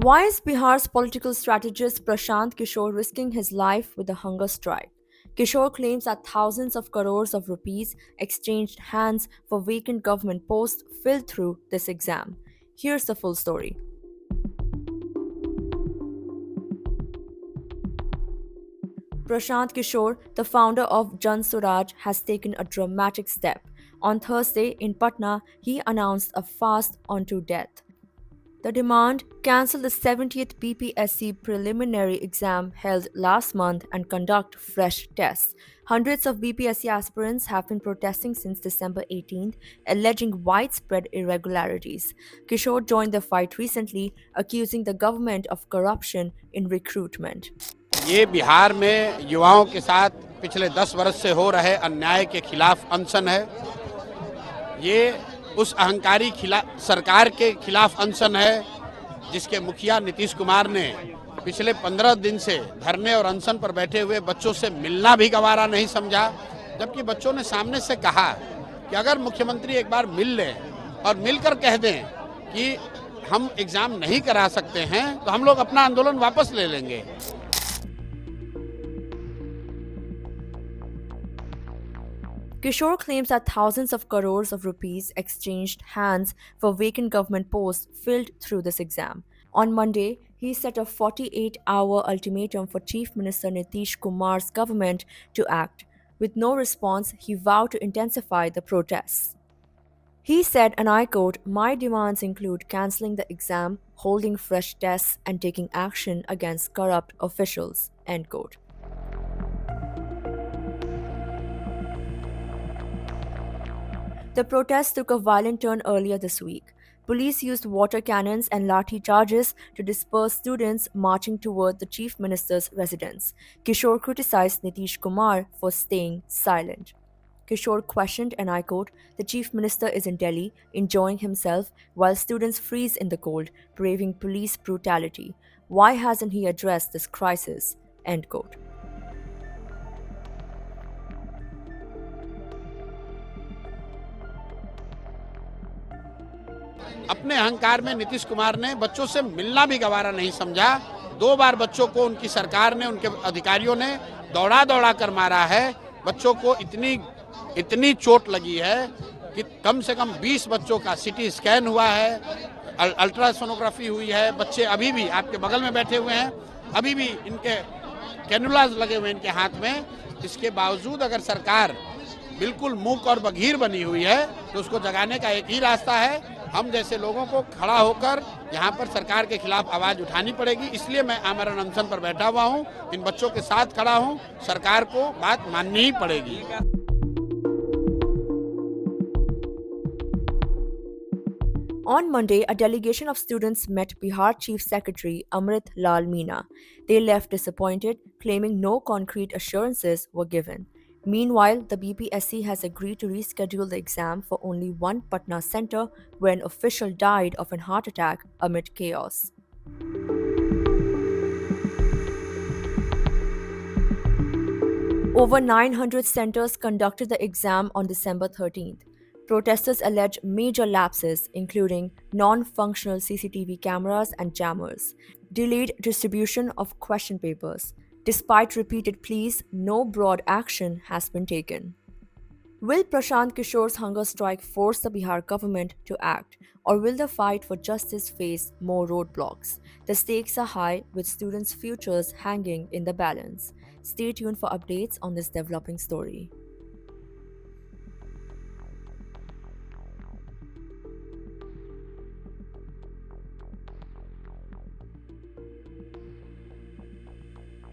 Why is Bihar's political strategist Prashant Kishore risking his life with a hunger strike? Kishore claims that thousands of crores of rupees exchanged hands for vacant government posts filled through this exam. Here's the full story. Prashant Kishore, the founder of Jan Swaraj, has taken a dramatic step. On Thursday in Patna, he announced a fast unto death. The demand cancel the 70th BPSC preliminary exam held last month and conduct fresh tests. Hundreds of BPSC aspirants have been protesting since December 18th, alleging widespread irregularities. Kishore joined the fight recently, accusing the government of corruption in recruitment. ये बिहार में युवाओं के साथ पिछले 10 वर्ष से हो रहे अन्याय के खिलाफ अनशन है। ये उस अहंकारी सरकार के खिलाफ अनशन है जिसके मुखिया नीतीश कुमार ने पिछले 15 दिन से धरने और अनशन पर बैठे हुए बच्चों से मिलना भी गवारा नहीं समझा, जबकि बच्चों ने सामने से कहा कि अगर मुख्यमंत्री एक बार मिल लें और मिलकर कह दें कि हम एग्जाम नहीं करा सकते हैं तो हम लोग अपना आंदोलन वापस ले लेंगे। Kishore claims that thousands of crores of rupees exchanged hands for vacant government posts filled through this exam. On Monday, he set a 48-hour ultimatum for Chief Minister Nitish Kumar's government to act. With no response, he vowed to intensify the protests. He said, and I quote, "My demands include cancelling the exam, holding fresh tests, and taking action against corrupt officials." End quote. The protests took a violent turn earlier this week. Police used water cannons and lathi charges to disperse students marching toward the chief minister's residence. Kishore criticized Nitish Kumar for staying silent. Kishore questioned, and I quote, "The chief minister is in Delhi, enjoying himself while students freeze in the cold, braving police brutality. Why hasn't he addressed this crisis?" End quote. अपने अहंकार में नीतीश कुमार ने बच्चों से मिलना भी गवारा नहीं समझा। 2 बार बच्चों को उनकी सरकार ने, उनके अधिकारियों ने दौड़ा दौड़ा कर मारा है। बच्चों को इतनी चोट लगी है कि कम से कम 20 बच्चों का सीटी स्कैन हुआ है, अल्ट्रासोनोग्राफी हुई है। बच्चे अभी भी आपके बगल में बैठे हुए हैं, अभी भी इनके कैनुलाज लगे हुए हैं इनके हाथ में। इसके बावजूद अगर सरकार बिल्कुल मूक और बधिर बनी हुई है तो उसको जगाने का एक ही रास्ता है, हम जैसे लोगों को खड़ा होकर यहाँ पर सरकार के खिलाफ आवाज उठानी पड़ेगी। इसलिए मैं आमरण अनशन पर बैठा हुआ हूँ, इन बच्चों के साथ खड़ा हूँ। सरकार को बात माननी ही पड़ेगी। On Monday, a delegation of students met Bihar Chief Secretary Amrit Lal Meena. They left disappointed, claiming no concrete assurances were given. Meanwhile, the BPSC has agreed to reschedule the exam for only one Patna center where an official died of a heart attack amid chaos. Over 900 centers conducted the exam on December 13th. Protesters allege major lapses, including non-functional CCTV cameras and jammers, delayed distribution of question papers. Despite repeated pleas, no broad action has been taken. Will Prashant Kishore's hunger strike force the Bihar government to act, or will the fight for justice face more roadblocks? The stakes are high, with students' futures hanging in the balance. Stay tuned for updates on this developing story.